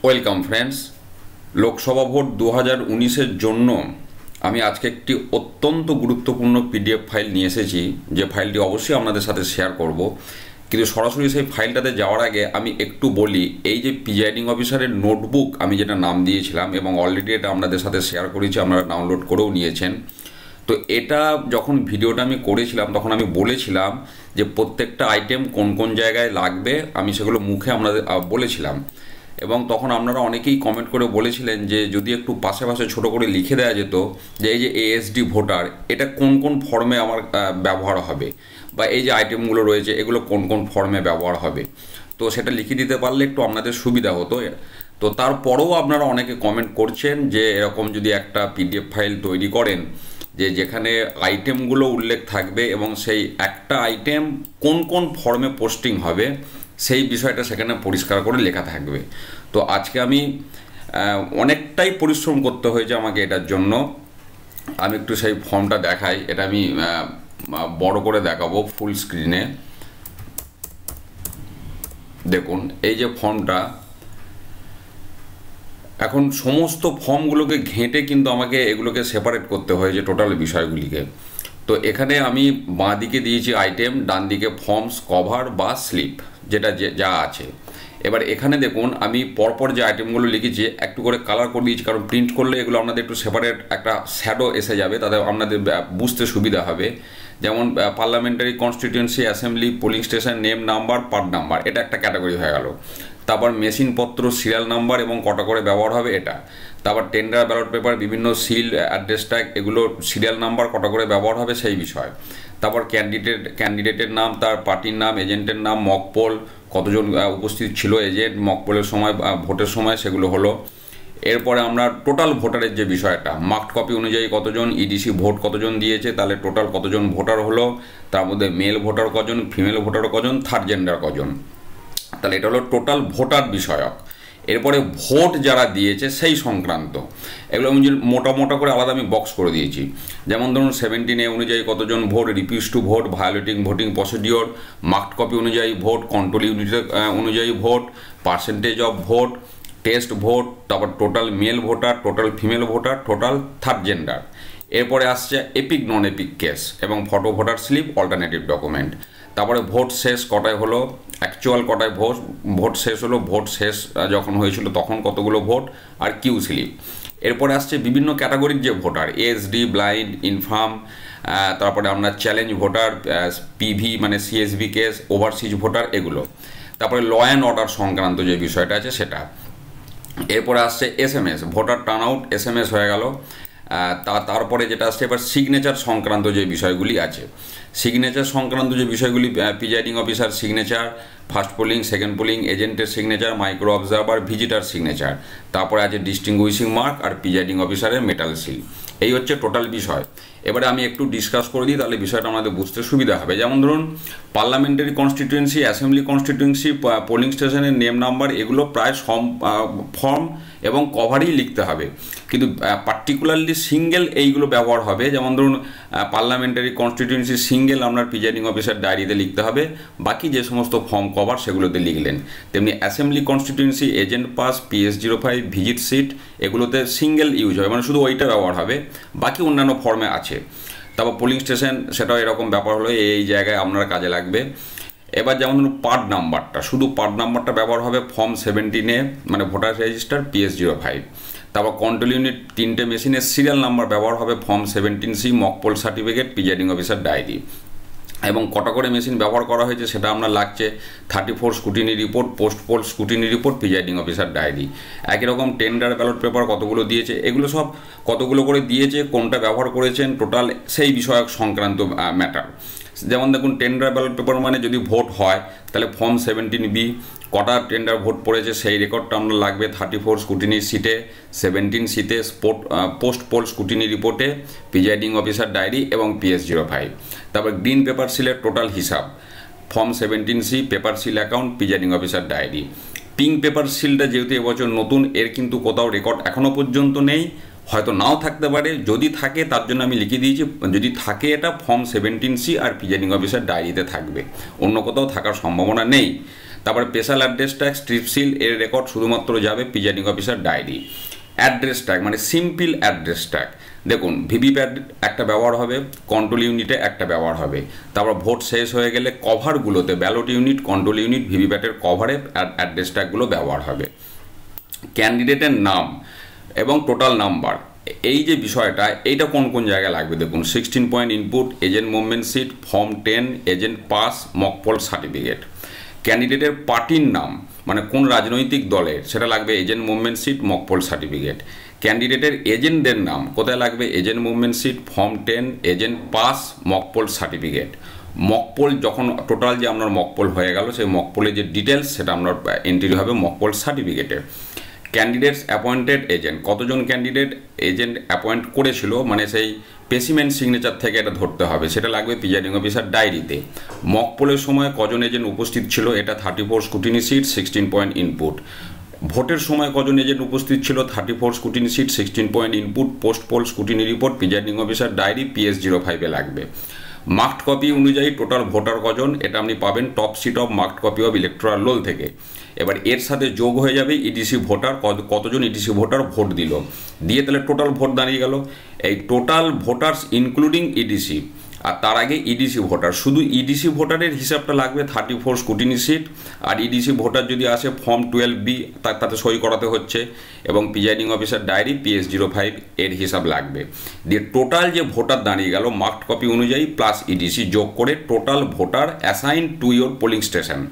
Welcome friends. Lok Sabha vote 2019-এর জন্য আমি আজকে একটি অত্যন্ত গুরুত্বপূর্ণ পিডিএফ ফাইল নিয়ে এসেছি, যে ফাইলটি অবশ্যই আপনাদের সাথে শেয়ার করব। কিন্তু সরাসরি সেই ফাইলটাতে যাওয়ার আগে আমি একটু বলি, এই যে প্রিজাইডিং অফিসারের নোটবুক আমি যেটা নাম দিয়েছিলাম এবং অলরেডি এটা আপনাদের সাথে শেয়ার করেছি, আপনারা ডাউনলোড করেও নিয়েছেন। তো এটা যখন ভিডিওটা আমি করেছিলাম তখন আমি বলেছিলাম যে প্রত্যেকটা আইটেম কোন কোন জায়গায় লাগবে আমি সেগুলো মুখে আপনাদের বলেছিলাম, এবং তখন আপনারা অনেকেই কমেন্ট করে বলেছিলেন যে যদি একটু পাশে পাশে ছোটো করে লিখে দেওয়া যেত যে এই যে এএসডি ভোটার এটা কোন কোন ফর্মে আমার ব্যবহার হবে, বা এই যে আইটেমগুলো রয়েছে এগুলো কোন কোন ফর্মে ব্যবহার হবে, তো সেটা লিখে দিতে পারলে একটু আপনাদের সুবিধা হতো। তো তারপরেও আপনারা অনেকে কমেন্ট করছেন যে এরকম যদি একটা পিডিএফ ফাইল তৈরি করেন যে যেখানে আইটেমগুলো উল্লেখ থাকবে এবং সেই একটা আইটেম কোন কোন ফর্মে পোস্টিং হবে সেই বিষয়টা সেখানে পরিষ্কার করে লেখা থাকবে। তো আজকে আমি অনেকটাই পরিশ্রম করতে হয়েছে আমাকে এটার জন্য। আমি একটু সেই ফর্মটা দেখাই, এটা আমি বড় করে দেখাবো ফুল স্ক্রিনে। দেখুন এই যে ফর্মটা, এখন সমস্ত ফর্মগুলোকে ঘেঁটে কিন্তু আমাকে এগুলোকে সেপারেট করতে হয়েছে টোটাল বিষয়গুলিকে। তো এখানে আমি বাঁ দিকে দিয়েছি আইটেম, ডান দিকে ফর্মস, কভার বা স্লিপ, যেটা যা আছে। এবার এখানে দেখুন আমি পরপর যে আইটেমগুলো লিখেছি একটু করে কালার করে দিয়েছি, কারণ প্রিন্ট করলে এগুলো আপনাদের একটু সেপারেট একটা শ্যাডো এসে যাবে, তাতে আপনাদের বুঝতে সুবিধা হবে। যেমন parliamentary constituency, assembly, polling station, name number, part number, এটা একটা ক্যাটাগরি হয়ে গেল। তারপর মেশিনপত্র, সিরিয়াল নাম্বার এবং কটা করে ব্যবহার হবে এটা। তারপর টেন্ডার, ব্যালট পেপার, বিভিন্ন সিল, অ্যাড্রেস ট্যাগ, এগুলো সিরিয়াল নাম্বার কটা করে ব্যবহার হবে সেই বিষয়। তারপর ক্যান্ডিডেটের নাম, তার পার্টির নাম, এজেন্টের নাম, মকপোল, কতজন উপস্থিত ছিল এজেন্ট মকপোলের সময়, ভোটের সময়, সেগুলো হলো। এরপরে আমরা টোটাল ভোটারের যে বিষয়টা, মার্কড কপি অনুযায়ী কতজন, ইডিসি ভোট কতজন দিয়েছে, তাহলে টোটাল কতজন ভোটার হলো, তার মধ্যে মেল ভোটার কজন, ফিমেল ভোটার কজন, থার্ড জেন্ডার কজন, তাহলে এটা হলো টোটাল ভোটার বিষয়ক। এরপরে ভোট যারা দিয়েছে সেই সংক্রান্ত এগুলো আমি মোটা মোটা করে আলাদা আমি বক্স করে দিয়েছি। যেমন ধরুন 17A অনুযায়ী কতজন vote, refuse to vote, violating voting procedure, marked copy অনুযায়ী ভোট, কন্ট্রোল ইউনিট অনুযায়ী vote, percentage of vote, test vote, তারপর total male voter, total female voter, total third gender. এরপরে আসছে এপিক নন এপিক কেস এবং photo voter slip, alternative document. তারপরে vote শেষ কটায় হলো, অ্যাকচুয়াল কটায় ভোট শেষ হলো, ভোট শেষ যখন হয়েছিল তখন কতগুলো ভোট, আর কিউ স্লিপ। এরপরে আসছে বিভিন্ন ক্যাটাগরির যে ভোটার, এসডি, ব্লাইন্ড, ইনফার্ম, তারপরে আমরা চ্যালেঞ্জ ভোটার, পিভি মানে সিএসভি কেস, ওভারসিজ ভোটার, এগুলো। তারপরে ল অ্যান্ড অর্ডার সংক্রান্ত যে বিষয়টা আছে সেটা। এরপরে আসছে SMS, voter turn out, SMS হয়ে গেল। তারপরে যেটা আসছে এবার সিগনেচার সংক্রান্ত যে বিষয়গুলি আছে, সিগনেচার সংক্রান্ত যে বিষয়গুলি, presiding officer signature, first polling, second polling, এজেন্টের signature, micro observer, visitor signature, তারপরে আছে ডিস্টিংগুইশিং মার্ক আর প্রিজাইডিং অফিসারের মেটাল সিল। এই হচ্ছে টোটাল বিষয়। এবারে আমি একটু ডিসকাস করে দিই, তাহলে বিষয়টা আমাদের বুঝতে সুবিধা হবে। যেমন ধরুন parliamentary constituency, assembly constituency, polling স্টেশনের নেম নাম্বার, এগুলো প্রায় ফর্ম এবং কভারই লিখতে হবে, কিন্তু পার্টিকুলারলি সিঙ্গেল এইগুলো ব্যবহার হবে। যেমন ধরুন পার্লামেন্টারি কনস্টিটিউয়েন্সি সিঙ্গেল আপনার প্রিজাইডিং অফিসার ডায়েরিতে লিখতে হবে, বাকি যে সমস্ত ফর্ম কভার সেগুলোতে লিখলেন। তেমনি assembly constituency, agent pass, PS05, visit sheet, এগুলোতে সিঙ্গেল ইউজ হবে, মানে শুধু ওইটা ব্যবহার হবে, বাকি অন্যান্য ফর্মে আছে। তারপর পোলিং স্টেশন, সেটাও এরকম ব্যাপার হলো, এই জায়গায় আপনার কাজে লাগবে। এবার যেমন ধরুন পার্ট নাম্বারটা, শুধু পার্ট নাম্বারটা ব্যবহার হবে ফর্ম 17A মানে ভোটার রেজিস্টার, PS05। তারপর কন্ট্রোল ইউনিট 3টে মেশিনের সিরিয়াল নাম্বার ব্যবহার হবে form 17C, mock poll certificate, presiding officer diary. এবং কটা করে মেশিন ব্যবহার করা হয়েছে সেটা আপনার লাগছে 34 scrutiny report, post poll scrutiny report, presiding officer diary. একই রকম টেন্ডার, ব্যালট পেপার কতগুলো দিয়েছে, এগুলো সব কতগুলো করে দিয়েছে, কোনটা ব্যবহার করেছেন, টোটাল সেই বিষয়ক সংক্রান্ত ম্যাটার। যেমন দেখুন টেন্ডার ব্যালট পেপার মানে যদি ভোট হয় তাহলে ফর্ম 17B কটা টেন্ডার ভোট পড়েছে সেই রেকর্ডটা আমরা লাগবে 34 স্কুটিনি সিটে, 17 সিটে, পোস্ট পোল স্কুটিনি রিপোর্টে, প্রিজাইডিং অফিসার ডায়েরি এবং PS05। তারপর গ্রিন পেপার সিলের টোটাল হিসাব, form 17C, paper seal account, presiding officer diary. Pink paper সিলটা যেহেতু এবছর নতুন, এর কিন্তু কোথাও রেকর্ড এখনও পর্যন্ত নেই, হয়তো নাও থাকতে পারে, যদি থাকে তার জন্য আমি লিখে দিয়েছি, যদি থাকে এটা ফর্ম 17C আর প্রিজাইডিং অফিসার ডায়েরিতে থাকবে, অন্য কোথাও থাকার সম্ভাবনা নেই। তারপরে special address tag, strip seal এর রেকর্ড শুধুমাত্র যাবে presiding officer diary. Address tag মানে সিম্পল অ্যাড্রেস ট্যাগ, দেখুন ভিভিপ্যাট একটা ব্যবহার হবে, কন্ট্রোল ইউনিটে একটা ব্যবহার হবে। তারপর ভোট শেষ হয়ে গেলে কভারগুলোতে ব্যালট ইউনিট, কন্ট্রোল ইউনিট, ভিভিপ্যাটের কভারে অ্যাড্রেস ট্যাগগুলো ব্যবহার হবে। ক্যান্ডিডেটের নাম এবং টোটাল নাম্বার, এই যে বিষয়টা এইটা কোন কোন জায়গায় লাগবে দেখুন। 16 point input, agent movement sheet, form 10, agent pass, mock poll certificate. ক্যান্ডিডেটের পার্টির নাম মানে কোন রাজনৈতিক দলের, সেটা লাগবে agent movement sheet, mock poll certificate. ক্যান্ডিডেটের এজেন্টদের নাম কোথায় লাগবে, agent movement sheet, form 10, agent pass, mock poll certificate. Mock poll যখন টোটাল যে আপনার মক পোল হয়ে গেল, সেই মক পোলের যে ডিটেলস সেটা আপনার এন্ট্রি হবে মক পোল সার্টিফিকেটে। ক্যান্ডিডেটস অ্যাপয়েন্টেড এজেন্ট, কতজন ক্যান্ডিডেট এজেন্ট অ্যাপয়েন্ট করেছিল মানে সেই স্পেসিমেন সিগনেচার থেকে এটা ধরতে হবে, সেটা লাগবে প্রিজাইডিং অফিসার ডায়েরিতে। মক পোলের সময় কজন এজেন্ট উপস্থিত ছিল, এটা 34 স্ক্রুটিনি সিট, 16 পয়েন্ট ইনপুট। ভোটের সময় কজন এজেন্ট উপস্থিত ছিল, 34 scrutiny sheet, 16 point input. Post poll scrutiny report presiding officer diary PS05-এ লাগবে। মার্কড কপি অনুযায়ী টোটাল ভোটার কজন, এটা আপনি পাবেন top sheet of marked copy of electoral roll থেকে। এবার এর সাথে যোগ হয়ে যাবে ইডিসি ভোটার, কতজন ইডিসি ভোটার ভোট দিল, দিয়ে তাহলে টোটাল ভোট দাঁড়িয়ে গেল। এই টোটাল ভোটার্স ইনক্লুডিং ইডিসি, আর তার আগে ইডিসি ভোটার, শুধু ইডিসি ভোটারের হিসাবটা লাগবে 34 স্ক্রুটিনি সিট। আর ইডিসি ভোটার যদি আসে ফর্ম 12B তাতে সই করাতে হচ্ছে, এবং প্রিজাইডিং অফিসার ডায়েরি PS05 এর হিসাব লাগবে। দিয়ে টোটাল যে ভোটার দাঁড়িয়ে গেল মার্কড কপি অনুযায়ী প্লাস ইডিসি যোগ করে total voter assign to your polling station,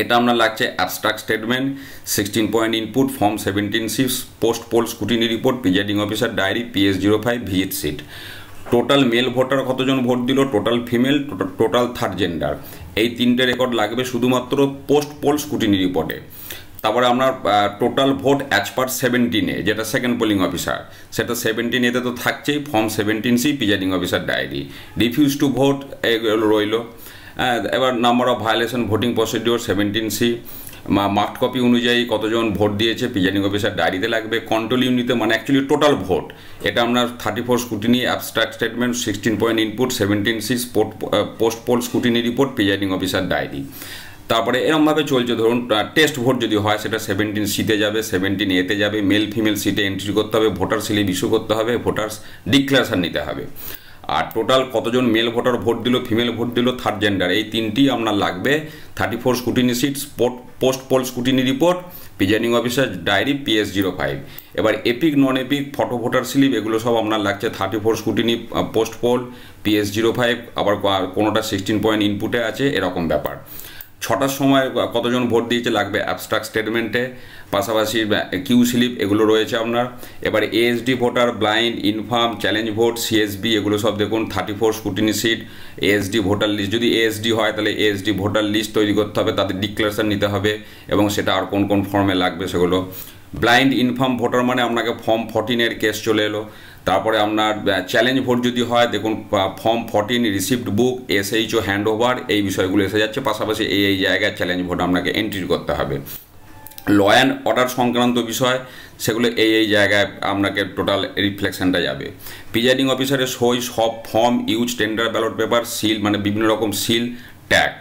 এটা আপনার লাগছে abstract statement, 16 point input, form 17C, post poll scrutiny report, presiding officer diary PS05, visit sheet. Total male voter কতজন vote দিল, total female, total third gender, এই তিনটে record লাগবে শুধুমাত্র post poll scrutiny রিপোর্টে। তারপরে আপনার total vote as per 17A, যেটা সেকেন্ড পোলিং অফিসার, সেটা 17A-তে তো থাকছেই, form 17C, presiding officer diary. Refuse to vote এগুলো রইল। এবার number of violation voting procedure 17C। Marked copy অনুযায়ী কতজন ভোট দিয়েছে প্রিজাইডিং অফিসার ডায়েরিতে লাগবে। কন্ট্রোল ইউনিটে মানে অ্যাকচুয়ালি টোটাল ভোট, এটা আপনার 34 scrutiny, abstract statement, 16 point input, 17C, post poll scrutiny report, presiding officer diary. তারপরে এরমভাবে চলছে, ধরুন টেস্ট ভোট যদি হয় সেটা 17C-তে যাবে, 17A-তে যাবে, মেল ফিমেল সিটে এন্ট্রি করতে হবে, ভোটার স্লিপ ইস্যু করতে হবে, ভোটার্স ডিক্লারেশন নিতে হবে। আর টোটাল কতজন মেল ভোটার ভোট দিল, ফিমেল ভোট দিল, থার্ড জেন্ডার, এই তিনটি আপনার লাগবে। 34 scrutiny sheet, post poll scrutiny report, presiding officer diary PS05। এবার EPIC non EPIC photo voter slip এগুলো সব আপনার লাগছে 34 স্ক্রুটিনি, পোস্ট পোল, PS05, আবার কোনোটা 16 পয়েন্ট ইনপুটে আছে, এরকম ব্যাপার। 6টার সময় কতজন ভোট দিয়েছে লাগবে অ্যাবস্ট্রাক্ট স্টেটমেন্টে, পাশাপাশি কিউ স্লিপ এগুলো রয়েছে আপনার। এবার ASD voter, blind, infirm, challenge vote, CSB এগুলো সব দেখুন 34 scrutiny sheet. ASD voter list, যদি ASD হয় তাহলে ASD ভোটার লিস্ট তৈরি করতে হবে, তাদের ডিক্লারেশন নিতে হবে, এবং সেটা আর কোন কোন ফর্মে লাগবে সেগুলো। ব্লাইন্ড ইনফার্ম ভোটার মানে আপনাকে ফর্ম 14-এর কেস চলে এলো। তারপরে আপনার চ্যালেঞ্জ ভোট যদি হয় দেখুন ফর্ম 14, রিসিপ্ট বুক, SHO হ্যান্ড ওভার, এই বিষয়গুলো এসে যাচ্ছে। পাশাপাশি এই জায়গায় চ্যালেঞ্জ ভোট আপনাকে এন্ট্রি করতে হবে। ল অ্যান্ড অর্ডার সংক্রান্ত বিষয় সেগুলো এই জায়গায় আপনাকে টোটাল রিফ্লেকশনটা যাবে। প্রিজাইডিং অফিসারের সই সব form, use, tender, ballot paper, seal মানে বিভিন্ন রকম সিল, ট্যাগ।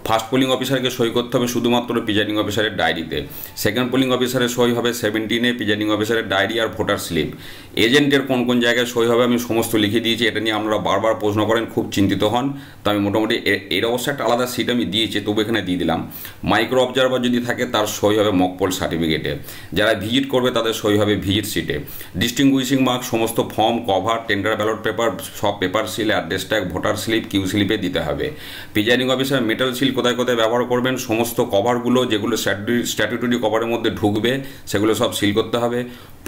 ফার্স্ট পোলিং অফিসারকে সই করতে হবে শুধুমাত্র প্রিজাইডিং অফিসারের ডায়েরিতে। সেকেন্ড পোলিং অফিসারের সই হবে 17-এ, প্রিজাইডিং অফিসারের ডায়েরি আর ভোটার স্লিপ। এজেন্টের কোন কোন জায়গায় সই হবে আমি সমস্ত লিখে দিয়েছি, এটা নিয়ে আপনারা বারবার প্রশ্ন করেন, খুব চিন্তিত হন, তো আমি মোটামুটি এর অবশ্য একটা আলাদা সিট আমি দিয়েছি, তবু এখানে দিয়ে দিলাম। মাইক্রো অবজারভার যদি থাকে তার সই হবে মক পোল সার্টিফিকেটে, যারা ভিজিট করবে তাদের সই হবে ভিজিট সিটে। ডিস্টিংগুইশিং মার্ক সমস্ত form, cover, tender, ballot paper, সব paper seal, address tag, voter slip, queue স্লিপে দিতে হবে। প্রিজাইডিং অফিসার মেটাল সিল কোথায় কোথায় ব্যবহার করবেন, সমস্ত কভারগুলো যেগুলো স্ট্যাটুটরি কভারের মধ্যে ঢুকবে সেগুলো সব সিল করতে হবে।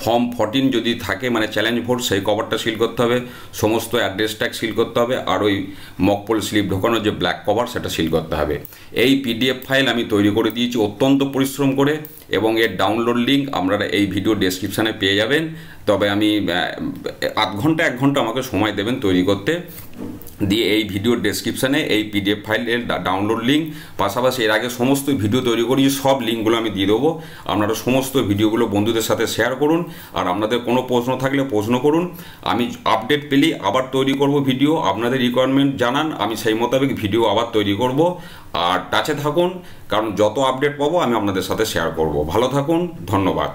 ফর্ম 14 যদি থাকে মানে চ্যালেঞ্জ ভোট, সেই কভারটা সিল করতে হবে। সমস্ত অ্যাড্রেস ট্যাগ সিল করতে হবে, আর ওই মকপোল স্লিপ ঢোকানোর যে ব্ল্যাক কভার সেটা সিল করতে হবে। এই PDF ফাইল আমি তৈরি করে দিয়েছি অত্যন্ত পরিশ্রম করে, এবং এর ডাউনলোড লিঙ্ক আপনারা এই ভিডিও ডেসক্রিপশানে পেয়ে যাবেন। তবে আমি আধ ঘন্টা 1 ঘন্টা আমাকে সময় দেবেন তৈরি করতে। দিয়ে এই ভিডিওর ডেসক্রিপশানে এই পিডিএফ ফাইলের ডাউনলোড লিঙ্ক, পাশাপাশি এর আগে সমস্ত ভিডিও তৈরি করি সব লিঙ্কগুলো আমি দিয়ে দেবো। আপনারা সমস্ত ভিডিওগুলো বন্ধুদের সাথে শেয়ার করুন, আর আপনাদের কোনো প্রশ্ন থাকলে প্রশ্ন করুন। আমি আপডেট পেলেই আবার তৈরি করব ভিডিও, আপনাদের রিকোয়ারমেন্ট জানান, আমি সেই মোতাবেক ভিডিও আবার তৈরি করব। আর টাচে থাকুন, কারণ যত আপডেট পাবো আমি আপনাদের সাথে শেয়ার করব। ভালো থাকুন, ধন্যবাদ।